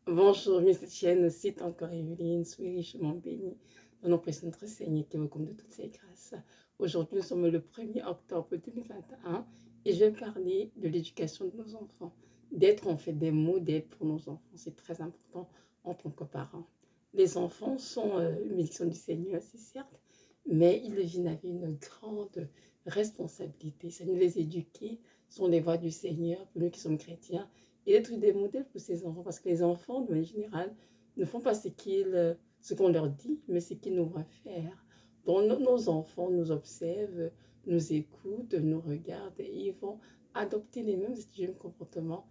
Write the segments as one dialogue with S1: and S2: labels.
S1: Bonjour, Miss Etienne, c'est encore Evelyne, soyez richement bénie dans nos précieux notre Seigneur qui vous comble de toutes ses grâces. Aujourd'hui, nous sommes le 1er octobre 2021 et je vais parler de l'éducation de nos enfants, d'être en fait des modèles pour nos enfants. C'est très important en tant que parents. Les enfants sont une bénédiction du Seigneur, c'est certes, mais ils viennent avec une grande responsabilité. C'est nous les éduquer, sont les voies du Seigneur pour nous qui sommes chrétiens et être des modèles pour ces enfants, parce que les enfants, de manière générale, ne font pas ce qu'on leur dit, mais ce qu'ils nous voient faire. Donc, nos enfants nous observent, nous écoutent, nous regardent, et ils vont adopter les mêmes attitudes et comportements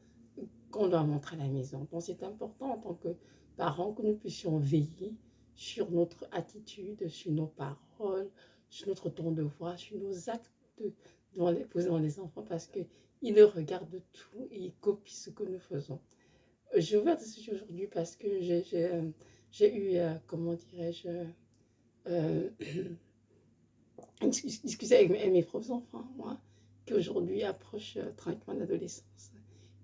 S1: qu'on leur montre à la maison. Donc, c'est important en tant que parents que nous puissions veiller sur notre attitude, sur nos paroles, sur notre ton de voix, sur nos actes devant les enfants, parce que ils regardent tout et ils copient ce que nous faisons. Je vais à ce sujet aujourd'hui parce que j'ai eu, comment dirais-je, euh, une discussion avec mes propres enfants, moi, qui aujourd'hui approchent tranquillement l'adolescence.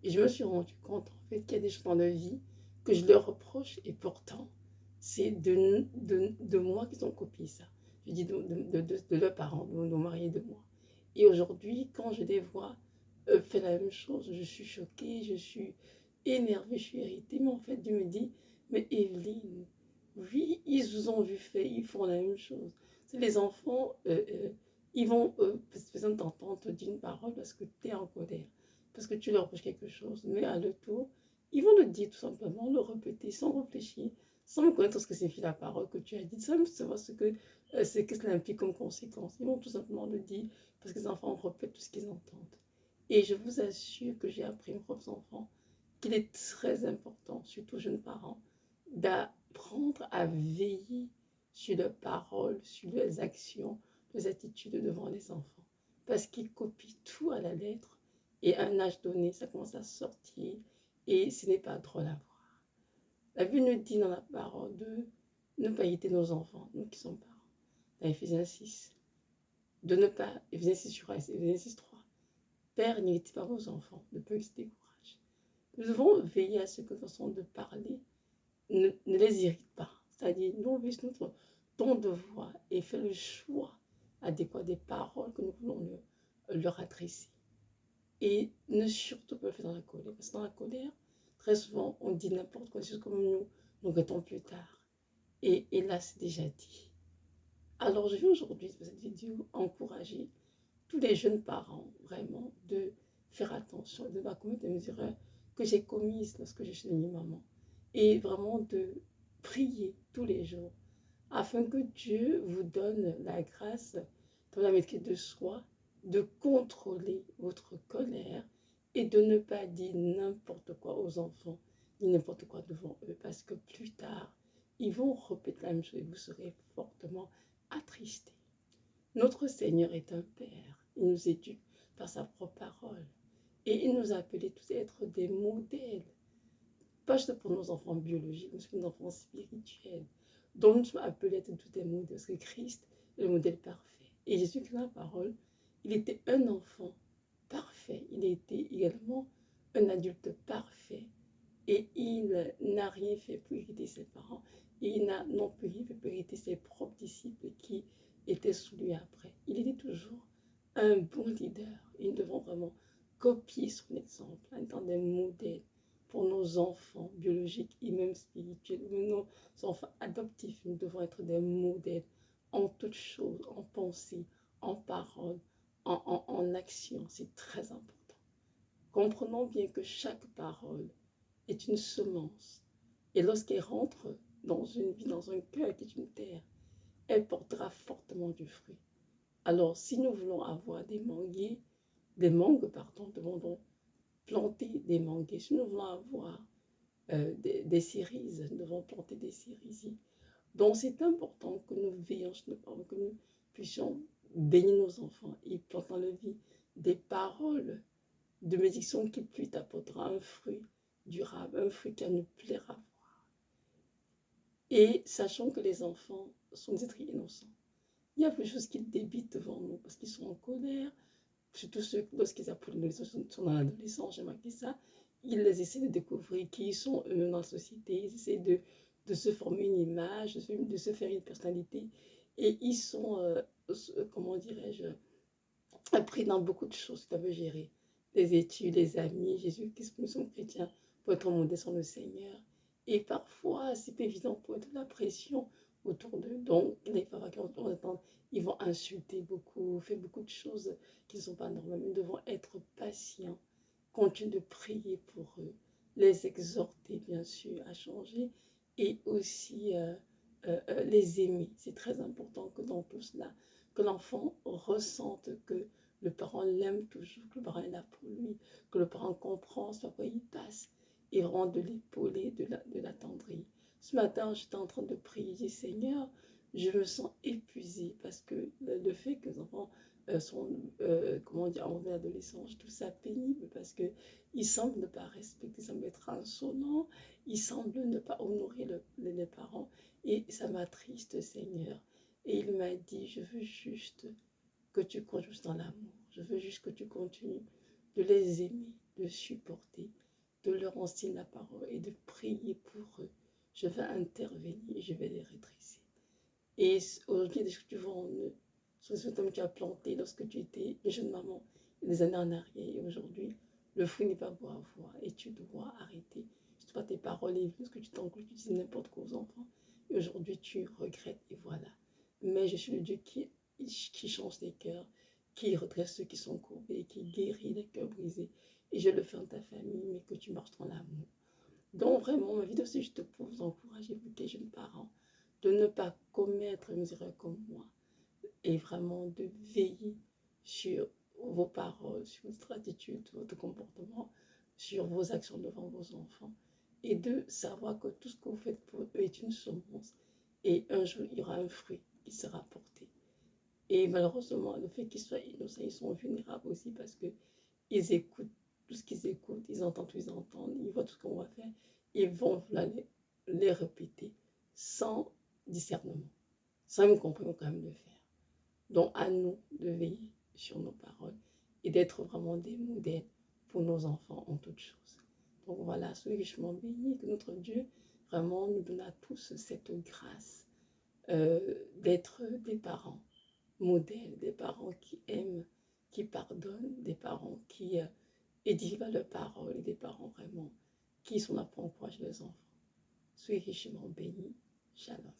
S1: Et je me suis rendu compte, en fait, qu'il y a des choses dans la vie que je leur reproche et pourtant, c'est de moi qu'ils ont copié ça. Je dis de leurs parents, de nos mariés, de moi. Et aujourd'hui, quand je les vois faire la même chose, je suis choquée, je suis énervée, je suis irritée. Mais en fait, Dieu me dit, mais Evelyne, oui, ils vous ont vu faire, ils font la même chose. C'est les enfants, ils vont besoin d'entendre d'une parole parce que tu es en colère, parce que tu leur reproches quelque chose. Mais à leur tour, ils vont le dire tout simplement, le répéter sans réfléchir, sans connaître ce que signifie la parole que tu as dit, sans savoir ce que cela implique comme conséquence. Ils vont tout simplement le dire parce que les enfants répètent tout ce qu'ils entendent. Et je vous assure que j'ai appris aux propres enfants qu'il est très important, surtout aux jeunes parents, d'apprendre à veiller sur leurs paroles, sur leurs actions, leurs attitudes devant les enfants. Parce qu'ils copient tout à la lettre et à un âge donné, ça commence à sortir et ce n'est pas drôle à voir. La Bible nous dit dans la parole de ne pas irriter nos enfants, nous qui sommes parents. Dans Ephésiens 6, de ne pas, Ephésiens 6 sur Ephésiens 6, 3, Père, n'irritez pas vos enfants, de peur qu'ils se découragent. Nous devons veiller à ce que nous façon de parler ne les irrite pas. C'est-à-dire, nous vise notre ton de voix et fait le choix adéquat des paroles que nous voulons leur adresser. Et ne surtout pas le faire dans la colère. Parce que dans la colère, très souvent, on dit n'importe quoi, juste comme nous regrettons plus tard. Et là, c'est déjà dit. Alors, je vais aujourd'hui, dans cette vidéo, encourager tous les jeunes parents, vraiment, de faire attention, de ne pas commettre les mêmes erreurs que j'ai commises lorsque je suis devenue maman. Et vraiment de prier tous les jours afin que Dieu vous donne la grâce de la maîtrise de soi, de contrôler votre colère et de ne pas dire n'importe quoi aux enfants, ni n'importe quoi devant eux, parce que plus tard, ils vont répéter la même chose et vous serez fortement attristés. Notre Seigneur est un Père. Il nous éduque par sa propre parole. Et il nous a appelés tous à être des modèles. Pas juste pour nos enfants biologiques, mais pour nos enfants spirituels. Donc nous sommes appelés à être tous des modèles. Parce que Christ est le modèle parfait. Et Jésus, qui est la parole, il était un enfant parfait. Il était également un adulte parfait. Et il n'a rien fait pour irriter ses parents. Et il n'a non plus rien fait pour irriter ses propres disciples qui étaient sous lui après. Il était toujours un bon leader. Et nous devons vraiment copier son exemple en étant des modèles pour nos enfants biologiques et même spirituels, nos enfants adoptifs. Nous devons être des modèles en toutes choses, en pensée, en parole, en action. C'est très important. Comprenons bien que chaque parole est une semence. Et lorsqu'elle rentre dans une vie, dans un cœur qui est une terre, elle portera fortement du fruit. Alors, si nous voulons avoir des mangues, pardon, demandons planter des manguiers. Si nous voulons avoir des cerises, nous devons planter des cerisiers. Donc, c'est important que nous veillions sur nos parents, que nous puissions bénir nos enfants et planter dans leur vie des paroles de bénédiction qui plus t'apportera un fruit durable, un fruit qui nous plaira. Et sachant que les enfants sont des êtres innocents, il y a plus de choses qu'ils débitent devant nous parce qu'ils sont en colère, surtout ceux lorsqu'ils apprennent sont dans l'adolescence, j'ai marqué ça, ils essaient de découvrir qui ils sont eux dans la société, ils essaient de se former une image, de se faire une personnalité, et ils sont, comment dirais-je, pris dans beaucoup de choses qu'ils doivent gérer. Les études, les amis, Jésus, qu'est-ce que nous sommes chrétiens pour être modèles sur le Seigneur. Et parfois, c'est pas évident pour eux de la pression autour d'eux. Donc, les parents qui vont entendre, ils vont insulter beaucoup, faire beaucoup de choses qui ne sont pas normales. Nous devons être patients, continuer de prier pour eux, les exhorter, bien sûr, à changer et aussi les aimer. C'est très important que dans tout cela, que l'enfant ressente que le parent l'aime toujours, que le parent est là pour lui, que le parent comprend ce par quoi il passe et vraiment de l'épauler, de l'attendrir. Ce matin, j'étais en train de prier, je dis Seigneur, je me sens épuisée parce que le fait que les enfants sont, comment dire, en adolescence, je trouve ça pénible parce qu'ils semblent ne pas respecter, ils semblent être insolents, ils semblent ne pas honorer les parents et ça m'attriste, Seigneur. Et il m'a dit, je veux juste que tu continues dans l'amour. Je veux juste que tu continues de les aimer, de supporter, de leur enseigner la parole et de prier pour eux. Je vais intervenir et je vais les redresser. Et aujourd'hui, des choses que tu vois en eux, sur ce que tu as planté lorsque tu étais une jeune maman, des années en arrière. Et aujourd'hui, le fruit n'est pas beau à voir et tu dois arrêter. Je ne sais pas tes paroles et ce que tu t'enclenches, tu dis n'importe quoi aux enfants. Et aujourd'hui, tu regrettes et voilà. Mais je suis le Dieu qui change les cœurs, qui redresse ceux qui sont courbés, qui guérit les cœurs brisés. Et je le fais en ta famille, mais que tu marches dans l'amour. Donc vraiment, ma vidéo, c'est juste pour vous encourager, vous les jeunes parents, de ne pas commettre une erreur comme moi et vraiment de veiller sur vos paroles, sur votre attitude, votre comportement, sur vos actions devant vos enfants et de savoir que tout ce que vous faites pour eux est une semence et un jour il y aura un fruit qui sera porté. Et malheureusement, le fait qu'ils soient innocents, ils sont vulnérables aussi parce qu'ils écoutent tout ce qu'ils écoutent, ils entendent tout ce qu'ils entendent, ils voient tout ce qu'on va faire, ils vont les répéter sans discernement, sans même comprendre quand même le faire. Donc à nous de veiller sur nos paroles et d'être vraiment des modèles pour nos enfants en toutes choses. Donc voilà, soyez richement bénis, que notre Dieu vraiment nous donne à tous cette grâce d'être des parents modèles, des parents qui aiment, qui pardonnent, des parents qui édifient par leurs paroles et des parents vraiment qui sont là pour encourager les enfants. Soyez richement bénis. Shalom.